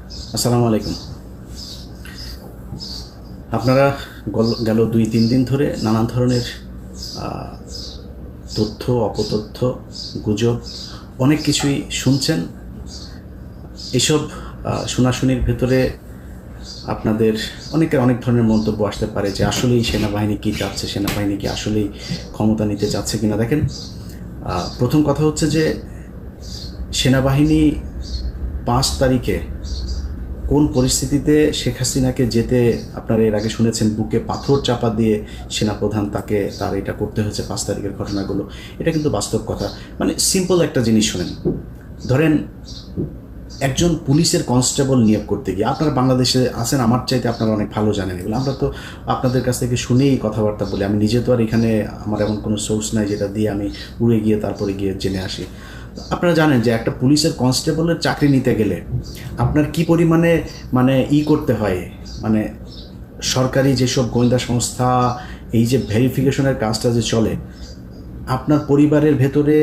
আসসালামু আলাইকুম। আপনারা গেল 2-3 দিন ধরে নানান ধরনের তথ্য, অপতথ্য, গুজব অনেক কিছুই শুনছেন। এসব শোনাশুনির ভেতরে আপনাদের অনেকের অনেক ধরনের মন্তব্য আসতে পারে যে আসলেই সেনাবাহিনী কী চাচ্ছে, সেনাবাহিনী কি আসলেই ক্ষমতা নিতে চাচ্ছে কিনা। দেখেন, প্রথম কথা হচ্ছে যে সেনাবাহিনী 5 তারিখে কোন পরিস্থিতিতে শেখ হাসিনাকে যেতে আপনারা এর আগে শুনেছেন, বুকে পাথর চাপা দিয়ে সেনাপ্রধান তার এটা করতে হয়েছে 5 তারিখের ঘটনাগুলো, এটা কিন্তু বাস্তব কথা। মানে সিম্পল একটা জিনিস শোনেন, ধরেন একজন পুলিশের কনস্টেবল নিয়োগ করতে গিয়ে, আপনারা বাংলাদেশে আছেন, আমার চাইতে আপনারা অনেক ভালো জানেন এগুলো, আমরা তো আপনাদের কাছ থেকে শুনেই কথাবার্তা বলি। আমি নিজে তো আর এখানে আমার এমন কোনো সোর্স নাই যেটা দিয়ে আমি উড়ে গিয়ে তারপরে গিয়ে জেনে আসি। আপনারা জানেন যে একটা পুলিশের কনস্টেবলের চাকরি নিতে গেলে আপনার কি পরিমাণে করতে হয়, মানে সরকারি যেসব গোয়েন্দা সংস্থা এই যে ভেরিফিকেশনের কাজটা যে চলে, আপনার পরিবারের ভেতরে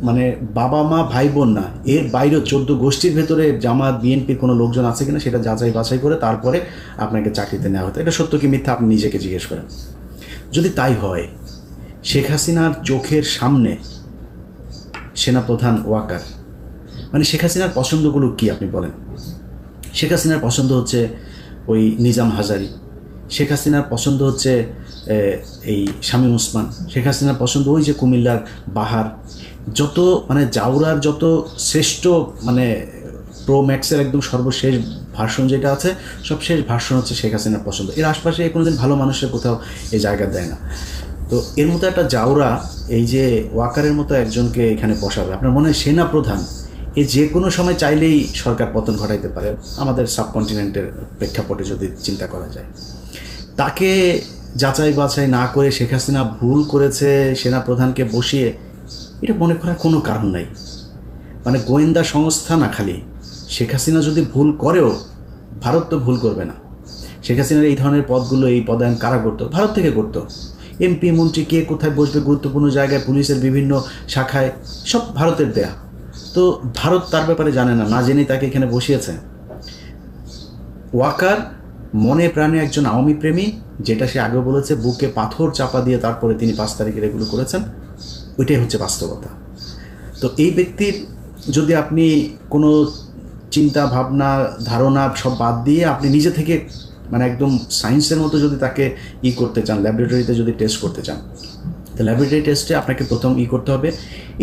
মানে বাবা মা ভাই বোন না, এর বাইরেও 14 গোষ্ঠীর ভেতরে জামাত বিএনপির কোনো লোকজন আছে কিনা সেটা যাচাই বাছাই করে তারপরে আপনাকে চাকরিতে নেওয়া হতো। এটা সত্য কি মিথ্যা আপনি নিজেকে জিজ্ঞেস করেন। যদি তাই হয়, শেখ হাসিনার চোখের সামনে সেনাপ্রধান ওয়াকার, মানে শেখ হাসিনার পছন্দগুলো কি আপনি বলেন? শেখ হাসিনার পছন্দ হচ্ছে ওই নিজাম হাজারি, শেখ হাসিনার পছন্দ হচ্ছে এই শামীম ওসমান, শেখ হাসিনার পছন্দ ওই যে কুমিল্লার বাহার, যত মানে জাউরার যত শ্রেষ্ঠ মানে প্রো ম্যাক্সের একদম সর্বশেষ ভার্সন যেটা আছে, সব শেষ ভার্সন হচ্ছে শেখ হাসিনার পছন্দ। এর আশপাশে কোনোদিন ভালো মানুষের কোথাও এই জায়গা দেয় না। তো এর মতো একটা জাউরা এই যে ওয়াকারের মতো একজনকে এখানে বসাবে, আপনার মনে হয় সেনা প্রধান এ যে কোনো সময় চাইলেই সরকার পতন ঘটাইতে পারে, আমাদের সাবকন্টিনেন্টের প্রেক্ষাপটে যদি চিন্তা করা যায়। তাকে যাচাই বাছাই না করে শেখ হাসিনা ভুল করেছে সেনাপ্রধানকে বসিয়ে, এটা মনে করার কোনো কারণ নাই। মানে গোয়েন্দা সংস্থা না, খালি শেখ হাসিনা যদি ভুল করেও ভারত তো ভুল করবে না। শেখ হাসিনার এই ধরনের পদগুলো, এই পদায়ন কারা করতো? ভারত থেকে করতো। এমপি মন্ত্রী কে কোথায় বসবে গুরুত্বপূর্ণ জায়গায়, পুলিশের বিভিন্ন শাখায়, সব ভারতের দেয়া। তো ভারত তার ব্যাপারে জানে না, না জেনেই তাকে এখানে বসিয়েছে। ওয়াকার মনে প্রাণে একজন আওয়ামী প্রেমী, যেটা সে আগে বলেছে, বুকে পাথর চাপা দিয়ে তারপরে তিনি 5 তারিখের এগুলো করেছেন, ওইটাই হচ্ছে বাস্তবতা। তো এই ব্যক্তির যদি আপনি কোনো চিন্তা ভাবনা ধারণা সব বাদ দিয়ে আপনি নিজে থেকে মানে একদম সায়েন্সের মতো যদি তাকে করতে চান, ল্যাবরেটরিতে যদি টেস্ট করতে চান, তো ল্যাবরেটরি টেস্টে আপনাকে প্রথম করতে হবে,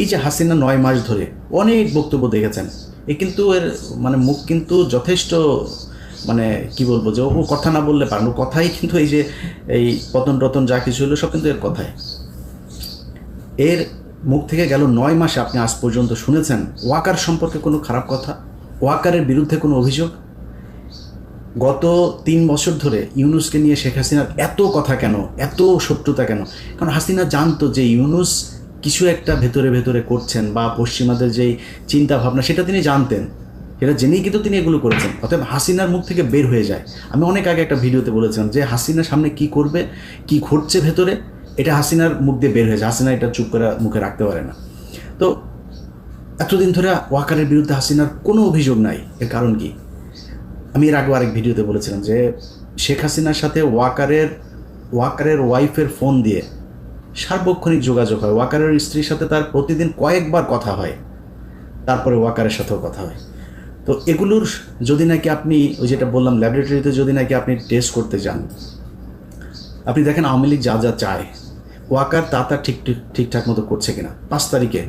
এই যে হাসিনা 9 মাস ধরে অনেক বক্তব্য দেখেছেন, এ কিন্তু এর মানে মুখ কিন্তু যথেষ্ট মানে কি বলবো, যে ও কথা না বললে পারেন, ও কথাই কিন্তু এই যে এই পতন টতন যা কিছু হলো সব কিন্তু এর কথায়। এর মুখ থেকে গেল 9 মাসে আপনি আজ পর্যন্ত শুনেছেন ওয়াকার সম্পর্কে কোনো খারাপ কথা, ওয়াকারের বিরুদ্ধে কোনো অভিযোগ? গত 3 বছর ধরে ইউনূসকে নিয়ে শেখ হাসিনার এত কথা কেন, এত শত্রুতা কেন? কারণ হাসিনা জানতো যে ইউনূস কিছু একটা ভেতরে ভেতরে করছেন, বা পশ্চিমাদের যেই চিন্তা ভাবনা সেটা তিনি জানতেন, সেটা জেনেই কিন্তু তিনি এগুলো করেছেন। অতএব হাসিনার মুখ থেকে বের হয়ে যায়। আমি অনেক আগে একটা ভিডিওতে বলেছিলাম যে হাসিনার সামনে কি করবে, কি ঘটছে ভেতরে, এটা হাসিনার মুখ দিয়ে বের হয়ে যায়। হাসিনা এটা চুপ করে মুখে রাখতে পারে না। তো এতদিন ধরে ওয়াকারের বিরুদ্ধে হাসিনার কোনো অভিযোগ নাই, এর কারণ কি? আমি এর আগে আরেক ভিডিওতে বলেছিলাম যে শেখ হাসিনার সাথে ওয়াকারের ওয়াইফের ফোন দিয়ে সার্বক্ষণিক যোগাযোগ হয়, ওয়াকারের স্ত্রীর সাথে তার প্রতিদিন কয়েকবার কথা হয়, তারপরে ওয়াকারের সাথেও কথা হয়। তো এগুলোর যদি নাকি আপনি ওই যেটা বললাম ল্যাবরেটরিতে যদি নাকি আপনি টেস্ট করতে যান, আপনি দেখেন আওয়ামী লীগ যা যা চায় ওয়াকার তা ঠিকঠাক মতো করছে কিনা। 5 তারিখে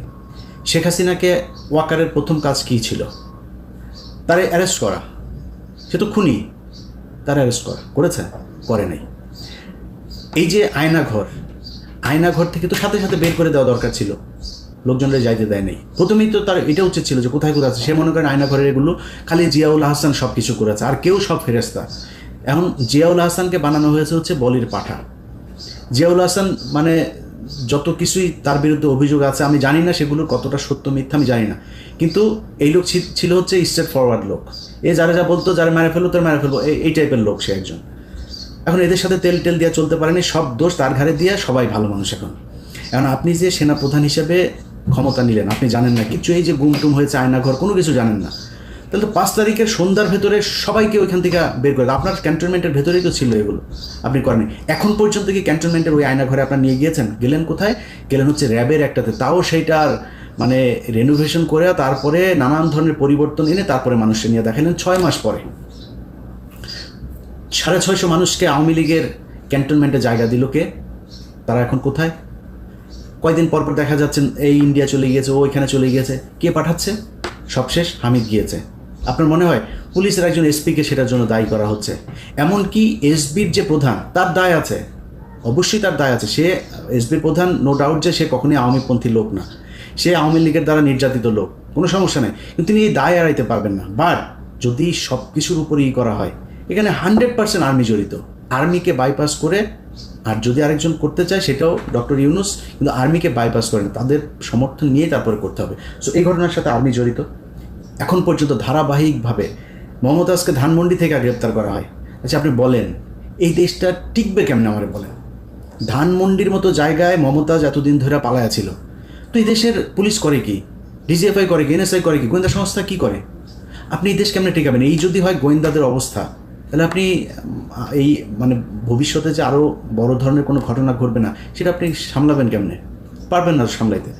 শেখ হাসিনাকে ওয়াকারের প্রথম কাজ কী ছিল? তারে অ্যারেস্ট করা। সে তো খুনি, তারা অ্যারেস্ট করেছে? করে নাই। এই যে আয়নাঘর থেকে তো সাথে সাথে বের করে দেওয়া দরকার ছিল, লোকজনরা যাইতে দেয় নাই। প্রথমেই তো তার এটা উচিত ছিল যে কোথায় আছে। সে মনে করেন আয়নাঘরের এগুলো খালি জিয়াউল হাসান সব কিছু করেছে, আর কেউ সব ফেরেস্তা। এখন জিয়াউল হাসানকে বানানো হয়েছে হচ্ছে বলির পাঠা। জিয়াউল হাসান মানে যত কিছুই তার বিরুদ্ধে অভিযোগ আছে, আমি জানি না সেগুলোর কতটা সত্য মিথ্যা আমি জানি না, কিন্তু এই লোক ছিল হচ্ছে স্ট্রেট ফরওয়ার্ড লোক। যারা যা বলতো, যারা মেরে ফেলবো তার মেরে ফেলবো, এই টাইপের লোক সে একজন। এখন এদের সাথে তেল দিয়ে চলতে পারেনি, সব দোষ তার ঘাড়ে দিয়ে, সবাই ভালো মানুষ। এখন আপনি যে সেনাপ্রধান হিসেবে ক্ষমতা নিলেন, আপনি জানেন না কিছু, এই যে গুমটুম হয়েছে আয়নাঘর, কোনো কিছু জানেন না। তাহলে তো 5 তারিখের সন্ধ্যার ভেতরে সবাইকে ওইখান থেকে বের করে আপনার ক্যান্টনমেন্টের ভেতরেই তো ছিল এগুলো, আপনি করেন। এখন পর্যন্ত কি ক্যান্টনমেন্টের ওই আয়না ঘরে আপনার নিয়ে গিয়েছেন? গেলেন কোথায়? গেলেন হচ্ছে র্যাবের একটাতে, তাও সেইটার মানে রেনোভেশন করে তারপরে নানান ধরনের পরিবর্তন এনে তারপরে মানুষকে নিয়ে দেখালেন 6 মাস পরে। 650 মানুষকে আওয়ামী লীগের ক্যান্টনমেন্টে জায়গা দিল কে? তারা এখন কোথায়? কয়দিন পর পর দেখা যাচ্ছে এই ইন্ডিয়া চলে গিয়েছে, ও ওইখানে চলে গিয়েছে। কে পাঠাচ্ছে? সবশেষ হামিদ গিয়েছে। আপনার মনে হয় পুলিশের একজন এসপিকে সেটার জন্য দায়ী করা হচ্ছে? এমনকি এসবির যে প্রধান, তার দায় আছে, অবশ্যই তার দায় আছে। সে এসবির প্রধান, নো ডাউট যে সে কখনোই আওয়ামীপন্থী লোক না, সে আওয়ামী লীগের দ্বারা নির্যাতিত লোক, কোনো সমস্যা নেই, কিন্তু তিনি এই দায় এড়াইতে পারবেন না। বাট যদি সব কিছুর উপরেই করা হয়, এখানে 100% আর্মি জড়িত। আর্মিকে বাইপাস করে, আর যদি আরেকজন করতে চায় সেটাও ডক্টর ইউনূস, কিন্তু আর্মিকে বাইপাস করেন, তাদের সমর্থন নিয়ে তারপরে করতে হবে। সো এই ঘটনার সাথে আর্মি জড়িত। এখন পর্যন্ত ধারাবাহিকভাবে মমতাজকে ধানমন্ডি থেকে গ্রেপ্তার করা হয়। আচ্ছা আপনি বলেন এই দেশটা টিকবে কেমনে? আমারে বলেন। ধানমন্ডির মতো জায়গায় মমতাজ এতদিন ধরে পালায়া ছিল, তো এই দেশের পুলিশ করে কি? ডিজিএফআই করে কি? এনএসআই করে কি? গোয়েন্দা সংস্থা কি করে? আপনি এই দেশ কেমনে টিকাবেন? এই যদি হয় গোয়েন্দাদের অবস্থা, তাহলে আপনি এই মানে ভবিষ্যতে যে আরও বড় ধরনের কোনো ঘটনা ঘটবে না, সেটা আপনি সামলাবেন কেমনে? পারবেন না সামলাইতে।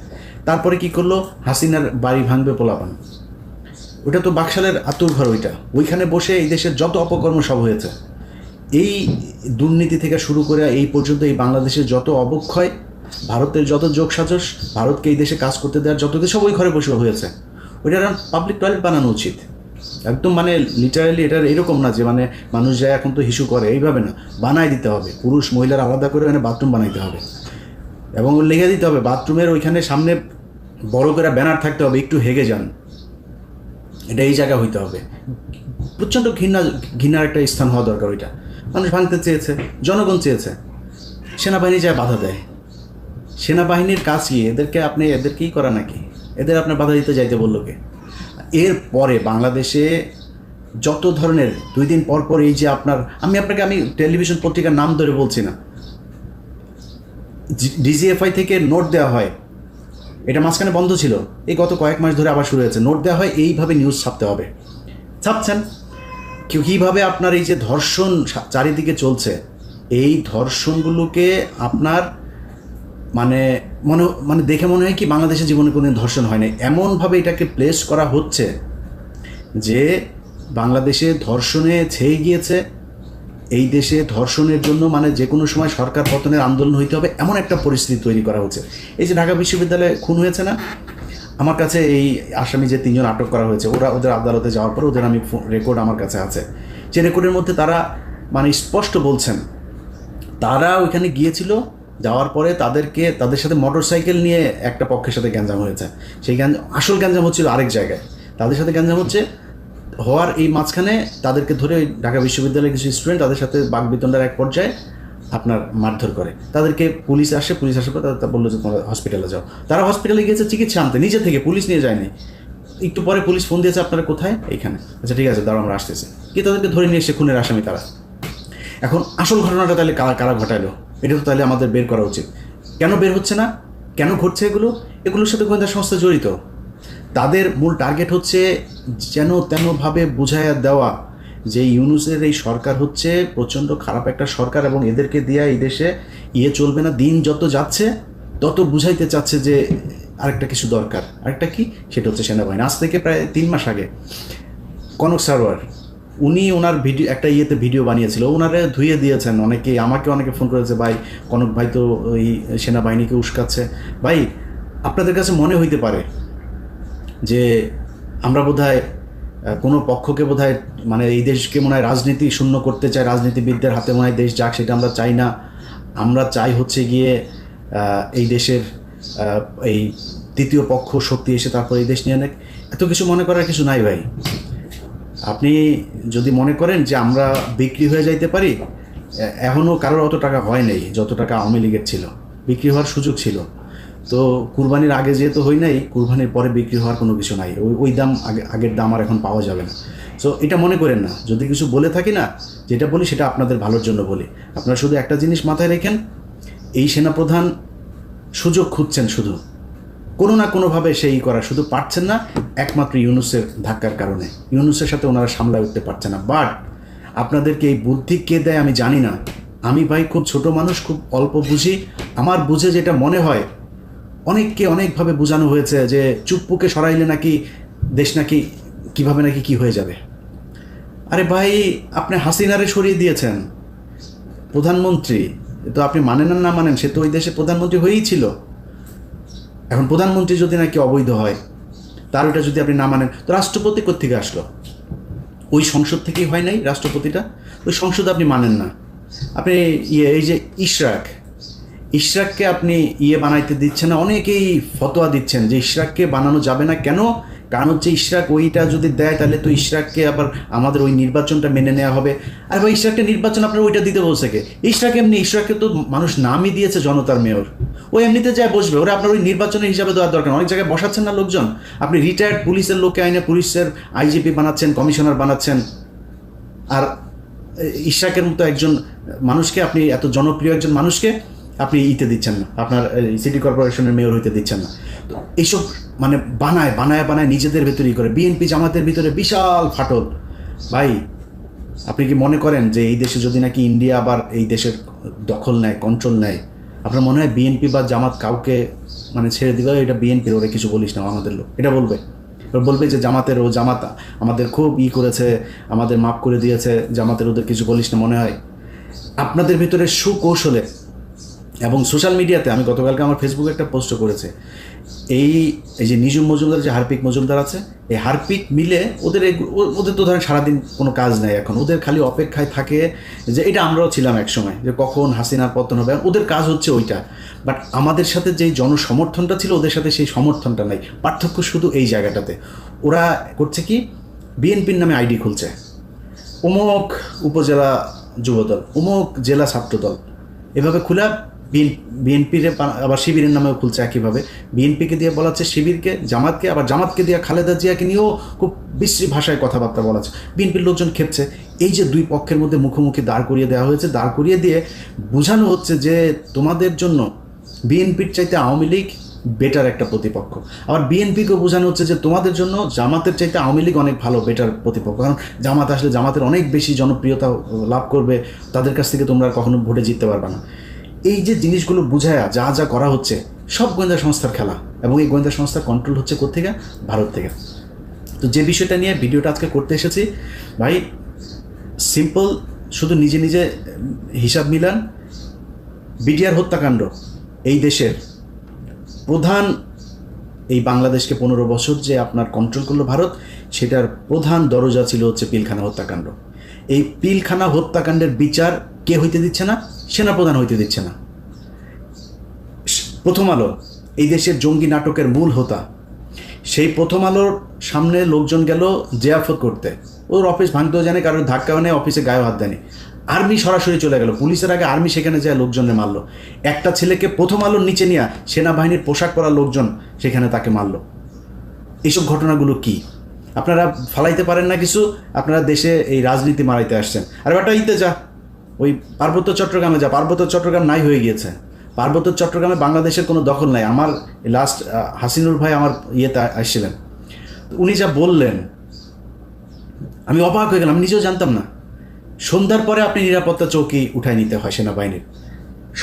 তারপরে কি করলো? হাসিনার বাড়ি ভাঙবে পোলাপান। ওটা তো বাকশালের আতুরঘর, ওইখানে বসে এই দেশের যত অপকর্ম সব হয়েছে। এই দুর্নীতি থেকে শুরু করে এই পর্যন্ত এই বাংলাদেশের যত অবক্ষয়, ভারতের যত যোগসাজশ, ভারতকে এই দেশে কাজ করতে দেওয়ার যত কিছু, সব ওই ঘরে বসে হয়েছে। ওইটার পাবলিক টয়লেট বানানো উচিত একদম, মানে লিটারালি। এটার এরকম না যে মানে মানুষ যায় এখন তো হিসু করে, এইভাবে না, বানাই দিতে হবে। পুরুষ মহিলার আলাদা করে মানে বাথরুম বানাইতে হবে, এবং লিখে দিতে হবে বাথরুমের ওইখানে সামনে বড় করে ব্যানার থাকতে হবে, একটু হেগে যান, এটা এই জায়গা হইতে হবে। প্রচণ্ড ঘৃণার একটা স্থান হওয়া দরকার। ওইটা মানুষ ভাঙতে চেয়েছে, জনগণ চেয়েছে, সেনাবাহিনী যায় বাধা দেয়। সেনাবাহিনীর কাজ কি? এদেরকেই করা নাকি? এদের আপনার বাধা দিতে যাইতে বললো কে? এরপরে বাংলাদেশে যত ধরনের 2 দিন পর পর এই যে আপনার, আমি টেলিভিশন পত্রিকার নাম ধরে বলছি না, ডিজিএফআই থেকে নোট দেওয়া হয়, এটা মাঝখানে বন্ধ ছিল, এই গত কয়েক মাস ধরে আবার শুরু হয়েছে। নোট দেওয়া হয়, এইভাবে নিউজ ছাপতে হবে, ছাপছেন। কীভাবে আপনার এই যে ধর্ষণ চারিদিকে চলছে, এই ধর্ষণগুলোকে আপনার মানে দেখে মনে হয় কি বাংলাদেশের জীবনে কোনোদিন ধর্ষণ হয় না, এমনভাবে এটাকে প্লেস করা হচ্ছে যে বাংলাদেশে ধর্ষণে ছেয়ে গিয়েছে। এই দেশে ধর্ষণের জন্য মানে যে কোনো সময় সরকার পতনের আন্দোলন হইতে হবে, এমন একটা পরিস্থিতি তৈরি করা হচ্ছে। এই যে ঢাকা বিশ্ববিদ্যালয়ে খুন হয়েছে না, আমার কাছে এই আসামি যে 3 জন আটক করা হয়েছে, ওদের আদালতে যাওয়ার পর ওদের আমি রেকর্ড আমার কাছে আছে, যে রেকর্ডের মধ্যে তারা মানে স্পষ্ট বলছেন তারা ওইখানে গিয়েছিল, যাওয়ার পরে তাদের সাথে মোটরসাইকেল নিয়ে একটা পক্ষের সাথে গ্যাঞ্জাম হয়েছে। সেই আসল গ্যাঞ্জাম হচ্ছিল আরেক জায়গায়, তাদের সাথে গ্যাঞ্জাম হওয়ার এই মাঝখানে তাদেরকে ধরে ওই ঢাকা বিশ্ববিদ্যালয়ের কিছু স্টুডেন্ট তাদের সাথে বাকবিতণ্ডার এক পর্যায়ে আপনার মারধর করে। তাদেরকে পুলিশ আসার পর তারা বললো যে তোমরা হসপিটালে যাও। তারা হসপিটালে গিয়েছে চিকিৎসা আনতে, নিজে থেকে, পুলিশ নিয়ে যায়নি। একটু পরে পুলিশ ফোন দিয়েছে, আপনারা কোথায়? এইখানে। আচ্ছা ঠিক আছে, দাঁড়াও আমরা আসতেছি। কি তাদেরকে ধরে নিয়ে এসে খুনের আসামি তারা। এখন আসল ঘটনাটা তাহলে কারা ঘটাইলো, এটা তো তাহলে আমাদের বের করা উচিত। কেন বের হচ্ছে না? কেন ঘটছে এগুলোর সাথে গোয়েন্দা সংস্থা জড়িত। তাদের মূল টার্গেট হচ্ছে যেন তেনভাবে বুঝাইয়া দেওয়া যে ইউনূসের এই সরকার হচ্ছে প্রচণ্ড খারাপ একটা সরকার, এবং এদেরকে দিয়ে এই দেশে চলবে না। দিন যত যাচ্ছে তত বুঝাইতে চাচ্ছে যে আরেকটা কিছু দরকার। আরেকটা কি? সেটা হচ্ছে সেনাবাহিনী। আজ থেকে প্রায় 3 মাস আগে কনক সারোয়ার উনি ওনার একটা ভিডিও বানিয়েছিল, ওনারে ধুয়ে দিয়েছেন আমাকে অনেকে ফোন করেছে, ভাই কনক ভাই তো ওই সেনাবাহিনীকে উস্কাচ্ছে। ভাই আপনাদের কাছে মনে হইতে পারে যে আমরা বোধহয় কোনো পক্ষকে বোধহয় মানে এই দেশকে মনে হয় রাজনীতি শূন্য করতে চাই, রাজনীতিবিদদের হাতে মনে হয় দেশ যাক, সেটা আমরা চাই না। আমরা চাই হচ্ছে গিয়ে এই দেশের এই তৃতীয় পক্ষ শক্তি এসে তারপর এই দেশ নিয়ে নেক। এত কিছু মনে করার কিছু নাই ভাই। আপনি যদি মনে করেন যে আমরা বিক্রি হয়ে যাইতে পারি, এখনও কারোর অত টাকা হয় নাই যত টাকা আওয়ামী লীগের ছিল, বিক্রি হওয়ার সুযোগ ছিল। তো কুরবানির আগে যেহেতু হই নাই, কুরবানির পরে বিক্রি হওয়ার কোনো কিছু নাই, ওই দাম আগের দাম আর এখন পাওয়া যাবে না। সো এটা মনে করেন না, যদি কিছু বলে থাকি না, যেটা বলি সেটা আপনাদের ভালোর জন্য বলি। আপনারা শুধু একটা জিনিস মাথায় রেখেন, এই সেনাপ্রধান সুযোগ খুঁজছেন শুধু, কোনো না কোনোভাবে সেই করা, শুধু পারছেন না একমাত্র ইউনূসের ধাক্কার কারণে, ইউনূসের সাথে ওনারা সামলায় উঠতে পারছে না। বাট আপনাদেরকে এই বুদ্ধি কে দেয় আমি জানি না। আমি ভাই খুব ছোট মানুষ, খুব অল্প বুঝি। আমার বুঝে যেটা মনে হয়, অনেককে অনেকভাবে বোঝানো হয়েছে যে চুপ্পুকে সরাইলে নাকি দেশ নাকি কীভাবে নাকি কী হয়ে যাবে। আরে ভাই, আপনি হাসিনারে সরিয়ে দিয়েছেন প্রধানমন্ত্রী, তো আপনি মানেন না মানেন, সে তো ওই দেশে প্রধানমন্ত্রী হয়েই ছিল। এখন প্রধানমন্ত্রী যদি নাকি অবৈধ হয়, তার ওইটা যদি আপনি না মানেন, তো রাষ্ট্রপতি কোত্থেকে আসলো? ওই সংসদ থেকেই হয় নাই রাষ্ট্রপতিটা? ওই সংসদ আপনি মানেন না। আপনি এই যে ইশরাককে আপনি বানাইতে দিচ্ছেন না, অনেকেই ফতোয়া দিচ্ছেন যে ইশরাককে বানানো যাবে না। কেন? কারণ হচ্ছে ইশরাক ওইটা যদি দেয় তাহলে তো ইশরাককে আবার আমাদের ওই নির্বাচনটা মেনে নেওয়া হবে। আর ভাই, ইশরাককে নির্বাচন আপনার ওইটা দিতে বলছে কে? ইশরাককে তো মানুষ নামই দিয়েছে জনতার মেয়র, ও এমনিতে যায় বসবে। ওরা আপনার ওই নির্বাচনের হিসাবে দেওয়ার দরকার। অনেক জায়গায় বসাচ্ছেন না লোকজন, আপনি রিটায়ার্ড পুলিশের লোককে আইনে পুলিশের আইজিপি বানাচ্ছেন, কমিশনার বানাচ্ছেন। আর ইশরাকের মতো একজন মানুষকে, আপনি এত জনপ্রিয় একজন মানুষকে আপনি দিচ্ছেন না, আপনার সিটি কর্পোরেশনের মেয়র হইতে দিচ্ছেন না। তো এইসব মানে বানায় নিজেদের ভেতরেই করে। বিএনপি জামাতের ভিতরে বিশাল ফাটল। ভাই, আপনি কি মনে করেন যে এই দেশে যদি নাকি ইন্ডিয়া আবার এই দেশের দখল নেয়, কন্ট্রোল নেয়, আপনার মনে হয় বিএনপি বা জামাত কাউকে মানে ছেড়ে দিবে? এটা বিএনপির, ওরা কিছু বলিস না আমাদের লোক, এটা বলবে যে জামাত আমাদের খুব করেছে, আমাদের মাফ করে দিয়েছে, জামাতের ওদের কিছু বলিস না। মনে হয় আপনাদের ভিতরে সুকৌশলে এবং সোশ্যাল মিডিয়াতে, আমি গতকালকে আমার ফেসবুকে একটা পোস্ট করেছে, এই যে নিজুম মজুমদার, যে হারপিক মজুমদার আছে, এই হারপিক মিলে ওদের তো ধরেন সারাদিন কোনো কাজ নেই এখন, ওদের খালি অপেক্ষায় থাকে যে এটা আমরাও ছিলাম এক সময়, যে কখন হাসিনার পতন হবে। ওদের কাজ হচ্ছে ওইটা। বাট আমাদের সাথে যেই জনসমর্থনটা ছিল, ওদের সাথে সেই সমর্থনটা নাই। পার্থক্য শুধু এই জায়গাটাতে। ওরা করছে কি, বিএনপির নামে আইডি খুলছে, অমুক উপজেলা যুবদল, অমুক জেলা ছাত্রদল, এভাবে খোলা বিএনপির আবার শিবিরের নামেও খুলছে একইভাবে। বিএনপিকে দিয়ে বলাচ্ছে শিবিরকে, জামাতকে, আবার জামাতকে দিয়ে খালেদা জিয়াকে নিয়েও খুব বিশ্রী ভাষায় কথাবার্তা বলাচ্ছে। বিএনপির লোকজন খেপছে। এই যে দুই পক্ষের মধ্যে মুখোমুখি দাঁড় করিয়ে দেওয়া হয়েছে, দাঁড় করিয়ে দিয়ে বোঝানো হচ্ছে যে তোমাদের জন্য বিএনপির চাইতে আওয়ামী লীগ বেটার একটা প্রতিপক্ষ। আবার বিএনপিকেও বোঝানো হচ্ছে যে তোমাদের জন্য জামাতের চাইতে আওয়ামী লীগ অনেক ভালো, বেটার প্রতিপক্ষ। কারণ জামাত আসলে জামাতের অনেক বেশি জনপ্রিয়তা লাভ করবে, তাদের কাছ থেকে তোমরা কখনো ভোটে জিততে পারবে না। এই যে জিনিসগুলো বুঝায়া যা করা হচ্ছে, সব গোয়েন্দা সংস্থার খেলা। এবং এই গোয়েন্দা সংস্থার কন্ট্রোল হচ্ছে কোত্থেকে? ভারত থেকে। তো যে বিষয়টা নিয়ে ভিডিওটা আজকে করতে এসেছি ভাই, সিম্পল, শুধু নিজে হিসাব মিলান। বিডিআর হত্যাকাণ্ড এই দেশের প্রধান, এই বাংলাদেশকে 15 বছর যে আপনার কন্ট্রোল করলো ভারত, সেটার প্রধান দরজা ছিল হচ্ছে পিলখানা হত্যাকাণ্ড। এই পিলখানা হত্যাকাণ্ডের বিচার কে হইতে দিচ্ছে না? সেনাপ্রধান হইতে দিচ্ছে না। প্রথম আলো, এই দেশের জঙ্গি নাটকের মূল হোতা, সেই প্রথম আলোর সামনে লোকজন গেল জিয়াফত করতে, ওর অফিস ভাঙতেও জানে, কারোর ধাক্কাও নেই, অফিসে গায়েও হাত দেয়নি। আর্মি সরাসরি চলে গেল, পুলিশের আগে আর্মি সেখানে যায় লোকজনে মারলো। একটা ছেলেকে প্রথম আলোর নিচে নিয়ে সেনাবাহিনীর পোশাক পরা লোকজন সেখানে তাকে মারলো। এইসব ঘটনাগুলো কি আপনারা ফালাইতে পারেন না কিছু? আপনারা দেশে এই রাজনীতি মারাইতে আসছেন। আর বেটা যা, ওই পার্বত্য চট্টগ্রামে যা, পার্বত্য চট্টগ্রাম নাই হয়ে গিয়েছে। পার্বত্য চট্টগ্রামে বাংলাদেশের কোনো দখল নাই। আমার লাস্ট হাসিনুর ভাই আমার ইয়েতে আসছিলেন, উনি যা বললেন আমি অবাক হয়ে গেলাম, আমি নিজেও জানতাম না। সন্ধ্যার পরে আপনি নিরাপত্তা চৌকি উঠায় নিতে হয় সেনাবাহিনীর।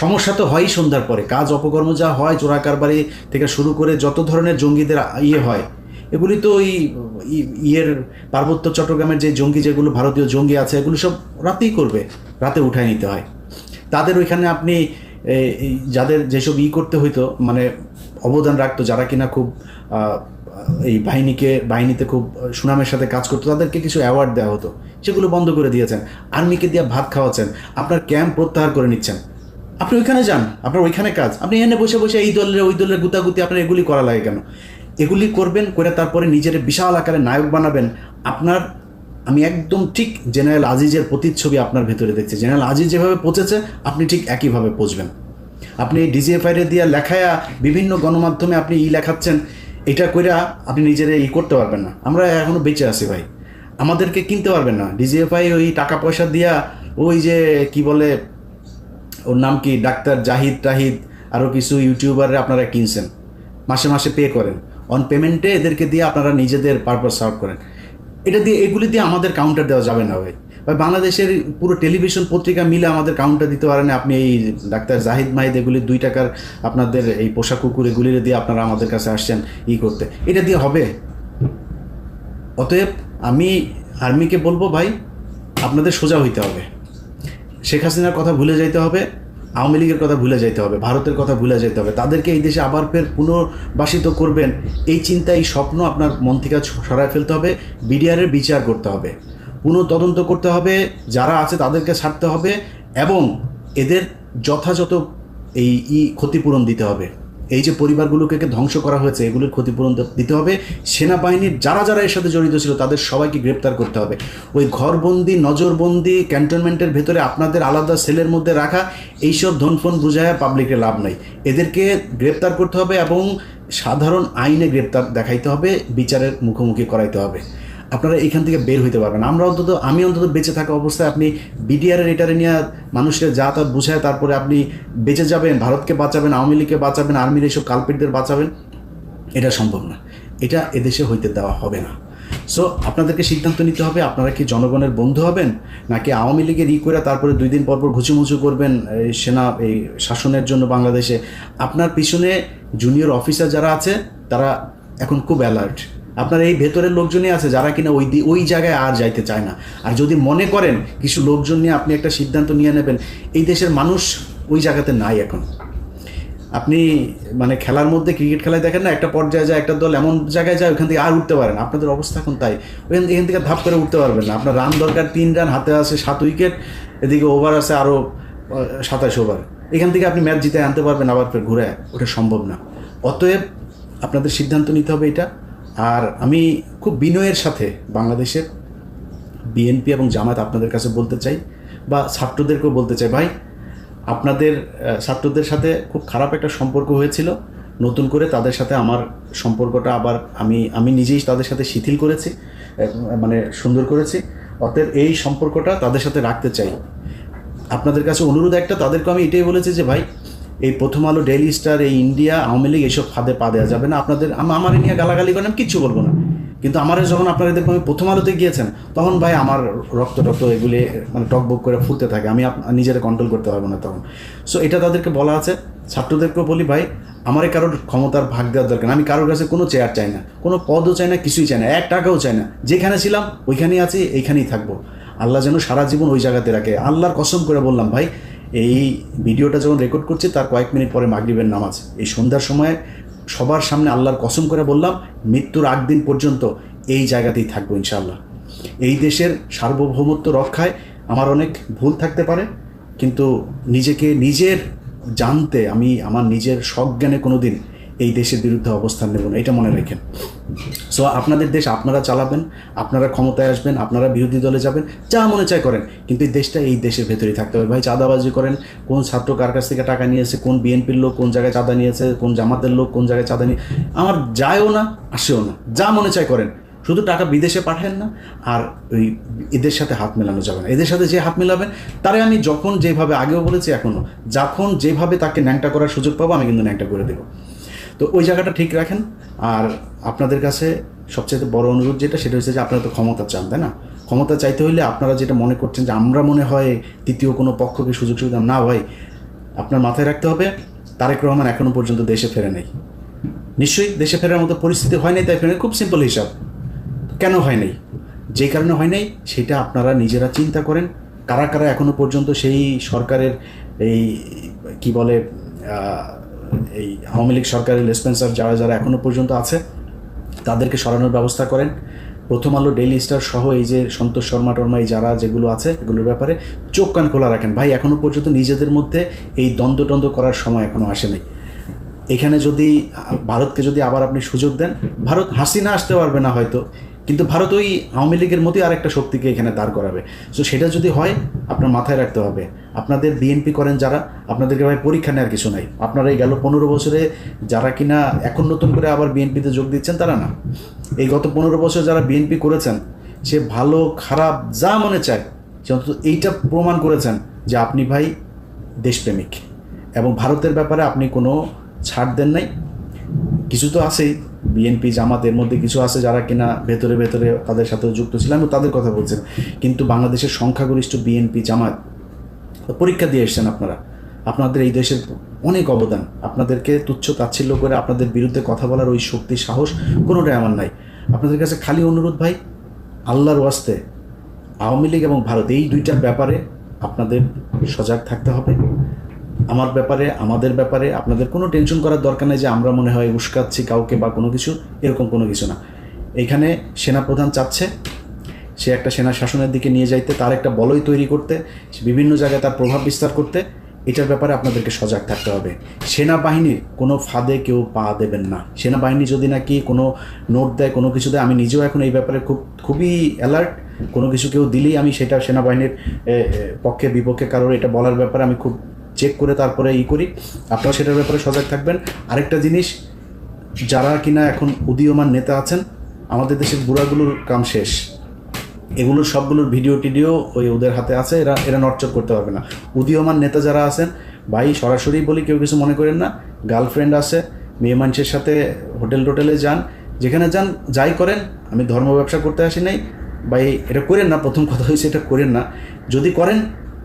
সমস্যা তো হয়ই সন্ধ্যার পরে, কাজ অপকর্ম যা হয়, চোরা কারবারি থেকে শুরু করে যত ধরনের জঙ্গিদের হয়, এগুলি তো ওই পার্বত্য চট্টগ্রামের যে জঙ্গি, যেগুলো ভারতীয় জঙ্গি আছে, এগুলো সব রাতেই করবে, রাতে উঠায় নিতে হয় তাদের। ওইখানে আপনি যাদের যেসব করতে হইতো, মানে অবদান রাখতো, যারা কিনা খুব এই বাহিনীতে খুব সুনামের সাথে কাজ করতো, তাদেরকে কিছু অ্যাওয়ার্ড দেওয়া হতো, সেগুলো বন্ধ করে দিয়েছেন। আর্মিকে দিয়ে ভাত খাওয়াচ্ছেন, আপনার ক্যাম্প প্রত্যাহার করে নিচ্ছেন। আপনি ওইখানে যান, আপনার ওইখানে কাজ, আপনি এনে বসে এই দলের ওই দলের গুতাগুতি, আপনার এগুলি করা লাগে কেন? এগুলি করবেন করে তারপরে নিজের বিশাল আকারে নায়ক বানাবেন। আমি একদম ঠিক জেনারেল আজিজের প্রতিচ্ছবি আপনার ভেতরে দেখছি। জেনারেল আজিজ যেভাবে পচেছে, আপনি ঠিক একইভাবে পচবেন। আপনি ডিজিএফআইরে দিয়ে লেখায়া বিভিন্ন গণমাধ্যমে আপনি লেখাচ্ছেন, এটা কইরা আপনি নিজের করতে পারবেন না। আমরা এখনও বেঁচে আছি ভাই, আমাদেরকে কিনতে পারবেন না। ডিজিএফআই ওই টাকা পয়সা দিয়া, ওই যে কি বলে ওর নাম কি, ডাক্তার জাহিদ টাহিদ, আরও কিছু ইউটিউবারে আপনারা কিনছেন। মাসে মাসে পে করেন, অন পেমেন্টে এদেরকে দিয়ে আপনারা নিজেদের পারপাস সার্ভ করেন। এগুলি দিয়ে আমাদের কাউন্টার দেওয়া যাবে না ভাই। বাংলাদেশের পুরো টেলিভিশন পত্রিকা মিলে আমাদের কাউন্টার দিতে পারেন। আপনি এই ডাক্তার জাহিদ মাহিদ এগুলি 2 টাকার আপনাদের এই পোশাক কুকুর এগুলি দিয়ে আপনারা আমাদের কাছে আসছেন করতে, এটা দিয়ে হবে? অতএব আমি আর্মিকে বলবো, ভাই আপনাদের সোজা হইতে হবে, শেখ হাসিনার কথা ভুলে যাইতে হবে, আওয়ামী লীগের কথা ভুলে যাইতে হবে, ভারতের কথা ভুলে যেতে হবে। তাদেরকে এই দেশে আবার ফের পুনর্বাসিত করবেন, এই চিন্তা, এই স্বপ্ন আপনার মন থেকে সরায় ফেলতে হবে। বিডিআরের বিচার করতে হবে, তদন্ত করতে হবে, যারা আছে তাদেরকে ছাড়তে হবে এবং এদের যথাযথ ক্ষতিপূরণ দিতে হবে। এই যে পরিবারগুলোকে ধ্বংস করা হয়েছে এগুলোর ক্ষতিপূরণ দিতে হবে। সেনাবাহিনীর যারা যারা এর সাথে জড়িত ছিল তাদের সবাইকে গ্রেপ্তার করতে হবে। ওই ঘরবন্দি, নজরবন্দি, ক্যান্টনমেন্টের ভেতরে আপনাদের আলাদা সেলের মধ্যে রাখা এইসব ধনফন বুঝায় পাবলিকের লাভ নাই। এদেরকে গ্রেপ্তার করতে হবে এবং সাধারণ আইনে গ্রেপ্তার দেখাইতে হবে, বিচারের মুখোমুখি করাইতে হবে। আপনারা এখান থেকে বের হইতে পারবেন। আমি অন্তত বেঁচে থাকা অবস্থায় আপনি বিডিআরের এটারে নিয়ে মানুষের যা তা বুঝায় তারপরে আপনি বেঁচে যাবেন, ভারতকে বাঁচাবেন, আওয়ামী লীগকে বাঁচাবেন, আর্মির এইসব কালপিটদের বাঁচাবেন, এটা সম্ভব না। এটা এদেশে হইতে দেওয়া হবে না। সো আপনাদেরকে সিদ্ধান্ত নিতে হবে, আপনারা কি জনগণের বন্ধু হবেন নাকি আওয়ামী লীগের করে তারপরে 2 দিন পর ঘুচুমুচু করবেন এই শাসনের জন্য বাংলাদেশে। আপনার পিছনে জুনিয়র অফিসার যারা আছে তারা এখন খুব অ্যালার্ট। আপনার এই ভেতরের লোকজনই আছে যারা কিনা ওই জায়গায় আর যাইতে চায় না। আর যদি মনে করেন কিছু লোকজন নিয়ে আপনি একটা সিদ্ধান্ত নিয়ে নেবেন, এই দেশের মানুষ ওই জায়গাতে নাই এখন। আপনি খেলার মধ্যে ক্রিকেট খেলায় দেখেন না, একটা পর্যায়ে যায় একটা দল এমন জায়গায় যায় ওখান থেকে আর উঠতে পারে না। আপনাদের অবস্থা এখন তাই, এখান থেকে ধাপ করে উঠতে পারবেন না। আপনার রান দরকার 3 রান, হাতে আছে 7 উইকেট, এদিকে ওভার আছে আরও 27 ওভার। এখান থেকে আপনি ম্যাচ জিতে আনতে পারবেন আবার ফের ঘুরে, ওটা সম্ভব না। অতএব আপনাদের সিদ্ধান্ত নিতে হবে এটা। আর আমি খুব বিনয়ের সাথে বাংলাদেশের বিএনপি এবং জামায়াত আপনাদের কাছে বলতে চাই, বা ছাত্রদেরকেও বলতে চাই, ভাই আপনাদের ছাত্রদের সাথে খুব খারাপ একটা সম্পর্ক হয়েছিল, নতুন করে তাদের সাথে আমার সম্পর্কটা আবার আমি নিজেই তাদের সাথে শিথিল করেছি, সুন্দর করেছি। অতএব এই সম্পর্কটা তাদের সাথে রাখতে চাই। আপনাদের কাছে অনুরোধ একটা, তাদেরকে আমি এটাই বলেছি যে ভাই এই প্রথম আলো, ডেইলি স্টার, এই ইন্ডিয়া, আওয়ামী লীগ এইসব ফাঁদে পা দেওয়া যাবে না। আমার নিয়ে গালাগালি করেন, আমি কিচ্ছু বলবো না, কিন্তু যখন আপনারা দেখবেন আমি প্রথম আলোতে গিয়েছেন তখন ভাই আমার রক্ত এগুলি টকবক করে ফুটতে থাকে, আমি নিজেরা কন্ট্রোল করতে পারবো না তখন। সো এটা তাদেরকে বলা আছে। ছাত্রদেরকেও বলি, ভাই আমারে কারোর ক্ষমতার ভাগ দেওয়ার দরকার না। আমি কারোর কাছে কোনো চেয়ার চাই না, কোনো পদও চাই না, কিছুই চাই না, 1 টাকাও চাই না। যেখানে ছিলাম ওইখানেই আছি, এইখানেই থাকবো। আল্লাহ যেন সারা জীবন ওই জায়গাতে রাখে। আল্লাহর কসম করে বললাম ভাই, এই ভিডিওটা যখন রেকর্ড করছি তার কয়েক মিনিট পরে মাগরিবের নামাজ, এই সন্ধ্যার সময় সবার সামনে আল্লাহর কসম করে বললাম, মৃত্যুর 8 দিন পর্যন্ত এই জায়গাতেই থাকবো ইনশাআল্লাহ। এই দেশের সার্বভৌমত্ব রক্ষায় আমার অনেক ভুল থাকতে পারে, কিন্তু নিজের জানতে আমি আমার নিজের সজ্ঞানে কোনো দিন এই দেশের বিরুদ্ধে অবস্থান নেব না, এটা মনে রাখেন। সো আপনাদের দেশ আপনারা চালাবেন, আপনারা ক্ষমতায় আসবেন, আপনারা বিরোধী দলে যাবেন, যা মনে চায় করেন, কিন্তু এই দেশটা এই দেশের ভেতরেই থাকতে হবে। ভাই চাঁদাবাজি করেন, কোন ছাত্র কার কাছ থেকে টাকা নিয়েছে, কোন বিএনপির লোক কোন জায়গায় চাঁদা নিয়েছে, কোন জামাতের লোক কোন জায়গায় চাঁদা নিয়ে, আমার যায়ও না আসেও না, যা মনে চায় করেন, শুধু টাকা বিদেশে পাঠান না। আর ওই এদের সাথে হাত মেলানো যাবে না। এদের সাথে যে হাত মেলাবেন তারে আমি যখন যেভাবে আগেও বলেছি এখনও, যখন যেভাবে তাকে ন্যাংটা করার সুযোগ পাবো আমি কিন্তু ন্যাংটা করে দেবো। তো ওই জায়গাটা ঠিক রাখেন। আর আপনাদের কাছে সবচেয়ে বড় অনুরোধ সেটা হচ্ছে যে আপনারা তো ক্ষমতা চান, তাই না? ক্ষমতা চাইতে হইলে আপনারা যেটা মনে করছেন যে আমরা মনে হয় তৃতীয় কোনো পক্ষকে সুযোগ সুবিধা, না ভাই, আপনার মাথায় রাখতে হবে তারেক রহমান এখনও পর্যন্ত দেশে ফেরে নাই। নিশ্চয়ই দেশে ফেরার মতো পরিস্থিতি হয় নাই, তাই ফেরে। খুব সিম্পল হিসাব, কেন হয় নাই, যেই কারণে হয় নাই সেটা আপনারা নিজেরা চিন্তা করেন। কারা কারা এখনও পর্যন্ত সেই সরকারের এই কি বলে এই আওয়ামী লীগ সরকারের লেসপেন্সার যারা এখনও পর্যন্ত আছে তাদেরকে সরানোর ব্যবস্থা করেন। প্রথম আলো, ডেইলি স্টার সহ এই যে সন্তোষ শর্মা টর্মা এই যারা যেগুলো আছে এগুলোর ব্যাপারে চোখ কান খোলা রাখেন। ভাই এখনও পর্যন্ত নিজেদের মধ্যে এই দ্বন্দ্ব করার সময় এখনও আসেনি। এখানে যদি ভারতকে যদি আবার আপনি সুযোগ দেন, ভারত হাসিনা আসতে পারবে না হয়তো, কিন্তু ভারত ওই আওয়ামী লীগের মতোই আরেকটা শক্তিকে এখানে দাঁড় করাবে। সো সেটা যদি হয় আপনার মাথায় রাখতে হবে। আপনাদের বিএনপি করেন যারা, আপনাদেরকে ভাই পরীক্ষা নেওয়ার কিছু নাই। আপনারা এই গেল 15 বছরে যারা কিনা এখন নতুন করে আবার বিএনপিতে যোগ দিচ্ছেন তারা না, এই গত 15 বছর যারা বিএনপি করেছেন, সে ভালো খারাপ যা মনে চায় সে অন্তত এইটা প্রমাণ করেছেন যে আপনি ভাই দেশপ্রেমিক এবং ভারতের ব্যাপারে আপনি কোনো ছাড় দেন নাই। কিছু তো আছেই, বিএনপি জামাতের মধ্যে কিছু আছে যারা কিনা ভেতরে ভেতরে তাদের সাথে যুক্ত ছিল, আমি তাদের কথা বলছি, কিন্তু বাংলাদেশের সংখ্যাগরিষ্ঠ বিএনপি জামাত পরীক্ষা দিয়ে এসছেন আপনারা। আপনাদের এই দেশের অনেক অবদান, আপনাদেরকে তুচ্ছ তাচ্ছিল্য করে আপনাদের বিরুদ্ধে কথা বলার ওই শক্তি সাহস কোনোটাই আমার নাই। আপনাদের কাছে খালি অনুরোধ ভাই, আল্লাহর ওয়াস্তে আওয়ামী লীগ এবং ভারত এই দুইটার ব্যাপারে আপনাদের সজাগ থাকতে হবে। আমার ব্যাপারে, আমাদের ব্যাপারে আপনাদের কোনো টেনশন করার দরকার নেই যে আমরা মনে হয় উস্কাচ্ছি কাউকে বা কোনো কিছু, এরকম কোনো কিছু না। এইখানে সেনাপ্রধান চাচ্ছে সে একটা সেনা শাসনের দিকে নিয়ে যাইতে, তার একটা বলয় তৈরি করতে, বিভিন্ন জায়গায় তার প্রভাব বিস্তার করতে। এটার ব্যাপারে আপনাদেরকে সজাগ থাকতে হবে। সেনাবাহিনীর কোনো ফাঁদে কেউ পা দেবেন না। সেনাবাহিনী যদি নাকি কোনো নোট দেয়, কোনো কিছু দেয়, আমি নিজেও এখন এই ব্যাপারে খুবই অ্যালার্ট। কোনো কিছু কেউ দিলেই আমি সেটা সেনাবাহিনীর পক্ষে বিপক্ষে কারোর এটা বলার ব্যাপারে আমি খুব চেক করে তারপরে করি। আপনারা সেটার ব্যাপারে সজাগ থাকবেন। আরেকটা জিনিস, যারা কিনা এখন উদীয়মান নেতা আছেন, আমাদের দেশের বুড়াগুলোর কাম শেষ, এগুলোর সবগুলোর ভিডিও টিডিও ওদের হাতে আছে, এরা নড়চড় করতে পারবে না। উদীয়মান নেতা যারা আছেন ভাই, সরাসরি বলি, কেউ কিছু মনে করেন না। গার্লফ্রেন্ড আছে, মেয়ে মানুষের সাথে হোটেলে যান, যেখানে যান যাই করেন, আমি ধর্ম ব্যবসা করতে আসি নাই ভাই, এটা করেন না। প্রথম কথা হয়েছে এটা করেন না। যদি করেন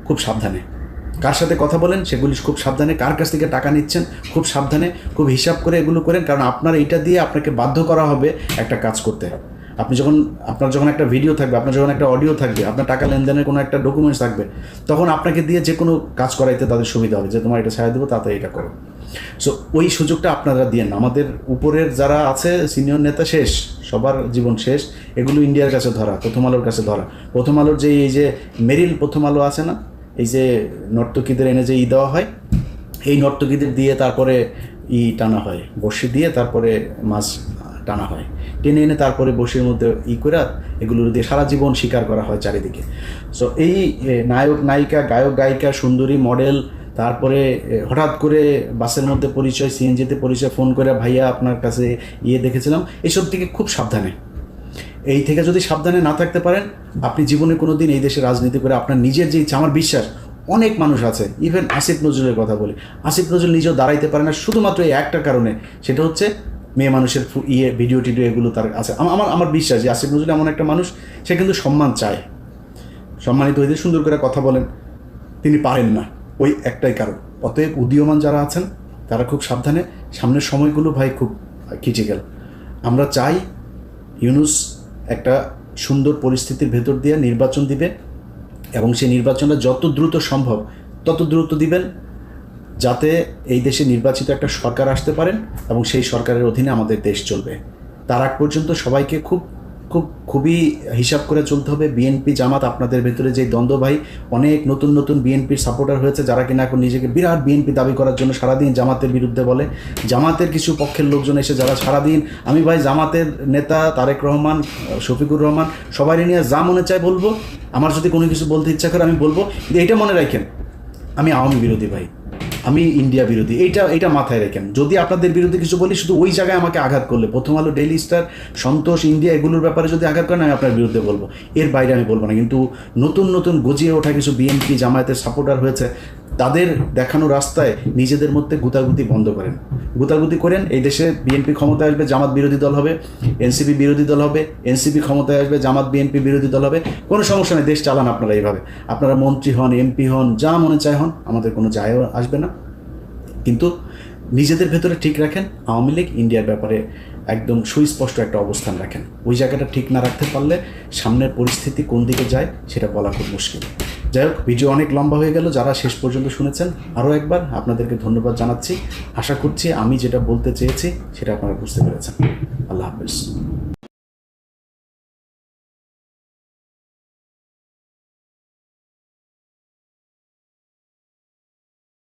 খুব সাবধানে, কার সাথে কথা বলেন সেগুলি খুব সাবধানে, কার কাছ থেকে টাকা নিচ্ছেন খুব সাবধানে, খুব হিসাব করে এগুলো করেন। কারণ আপনার এইটা দিয়ে আপনাকে বাধ্য করা হবে একটা কাজ করতে। আপনার যখন একটা ভিডিও থাকবে, আপনার যখন একটা অডিও থাকবে, আপনার টাকা লেনদেনের কোনো একটা ডকুমেন্টস থাকবে, তখন আপনাকে দিয়ে যে কোনো কাজ করাইতে তাদের সুবিধা হবে যে তোমার এটা ছাড়া দেবো, তাতে এটা করো। সো ওই সুযোগটা আপনারা দিয়েন। আমাদের উপরের যারা আছে সিনিয়র নেতা শেষ, সবার জীবন শেষ। এগুলো ইন্ডিয়ার কাছে ধরা, প্রথম আলোর কাছে ধরা। প্রথম আলোর যে এই যে মেরিল প্রথম আলো আছে না, এই যে নর্তকীদের এনে যে দেওয়া হয়, এই নর্তকীদের দিয়ে তারপরে টানা হয়, বড়শি দিয়ে তারপরে মাছ টানা হয়, টেনে এনে তারপরে বসির মধ্যে করে এগুলো দিয়ে সারা জীবন শিকার করা হয় চারিদিকে। সো এই নায়ক নায়িকা, গায়ক গায়িকা, সুন্দরী মডেল, তারপরে হঠাৎ করে বাসের মধ্যে পরিচয়, সিএনজিতে পরিচয়, ফোন করে ভাইয়া আপনার কাছে দেখেছিলাম, এসব থেকে খুব সাবধানে। এই থেকে যদি সাবধানে না থাকতে পারেন, আপনি জীবনে কোনো দিন এই দেশে রাজনীতি করে আপনার নিজের যে ইচ্ছা, আমার বিশ্বাস অনেক মানুষ আছে, ইভেন আসিফ নজরুলের কথা বলি, আসিফ নজরুল নিজেও দাঁড়াইতে পারে না শুধুমাত্র এই একটা কারণে, সেটা হচ্ছে মেয়ে মানুষের ভিডিও টিডিও এগুলো তার আছে। আমার বিশ্বাস যে আসিফ নজরুল এমন একটা মানুষ, সে কিন্তু সম্মান চায়, সম্মানিত হইতে সুন্দর করে কথা বলেন, তিনি পারেন না, ওই একটাই কারণ। অতএব উদীয়মান যারা আছেন তারা খুব সাবধানে। সামনের সময়গুলো ভাই খুব ক্রিটিক্যাল। আমরা চাই ইউনূস একটা সুন্দর পরিস্থিতির ভেতর দিয়ে নির্বাচন দিবে, এবং সেই নির্বাচনটা যত দ্রুত সম্ভব তত দ্রুত দিবেন, যাতে এই দেশে নির্বাচিত একটা সরকার আসতে পারেন এবং সেই সরকারের অধীনে আমাদের দেশ চলবে। তার আগ পর্যন্ত সবাইকে খুবই হিসাব করে চলতে হবে। বিএনপি জামাত, আপনাদের ভেতরে যে দ্বন্দ্ব ভাই, অনেক নতুন বিএনপির সাপোর্টার হয়েছে যারা কিনা এখন নিজেকে বিরাট বিএনপি দাবি করার জন্য সারাদিন জামাতের বিরুদ্ধে বলে। জামাতের কিছু পক্ষের লোকজন এসে যারা সারাদিন, আমি ভাই জামাতের নেতা তারেক রহমান, শফিকুর রহমান, সবাই নিয়ে যা মনে চায় বলবো, আমার যদি কোনো কিছু বলতে ইচ্ছা করে আমি বলবো, কিন্তু এইটা মনে রাখেন আমি আওয়ামী বিরোধী ভাই, আমি ইন্ডিয়া বিরোধী, এইটা মাথায় রেখেন। যদি আপনাদের বিরুদ্ধে কিছু বলি, শুধু ওই জায়গায় আমাকে আঘাত করলে, প্রথম আলো, ডেইলি স্টার, সন্তোষ, ইন্ডিয়া এগুলোর ব্যাপারে যদি আঘাত করেন, আমি আপনার বিরুদ্ধে বলবো, এর বাইরে আমি বলবো না। কিন্তু নতুন গজিয়ে ওঠা কিছু বিএনপি জামায়াতের সাপোর্টার হয়েছে, তাদের দেখানো রাস্তায় নিজেদের মধ্যে গুতাগুতি বন্ধ করেন, গুতাগুতি করেন। এই দেশে বিএনপি ক্ষমতায় আসবে, জামাত বিরোধী দল হবে, এনসিপি বিরোধী দল হবে, এনসিপি ক্ষমতায় আসবে, জামাত বিএনপি বিরোধী দল হবে, কোনো সমস্যা নেই, দেশ চালান আপনারা এইভাবে। আপনারা মন্ত্রী হন, এমপি হন, যা মনে চায় হন, আমাদের কোনো যায় আসবে না। কিন্তু নিজেদের ভেতরে ঠিক রাখেন, আওয়ামী লীগ ইন্ডিয়ার ব্যাপারে একদম সুস্পষ্ট একটা অবস্থান রাখেন। ওই জায়গাটা ঠিক না রাখতে পারলে সামনের পরিস্থিতি কোন দিকে যায় সেটা বলা খুব মুশকিল। যাই হোক, ভিডিও অনেক লম্বা হয়ে গেল। যারা শেষ পর্যন্ত শুনেছেন, আরও একবার আপনাদেরকে ধন্যবাদ জানাচ্ছি। আশা করছি আমি যেটা বলতে চেয়েছি সেটা আপনারা বুঝতে পেরেছেন। আল্লাহ হাফেজ।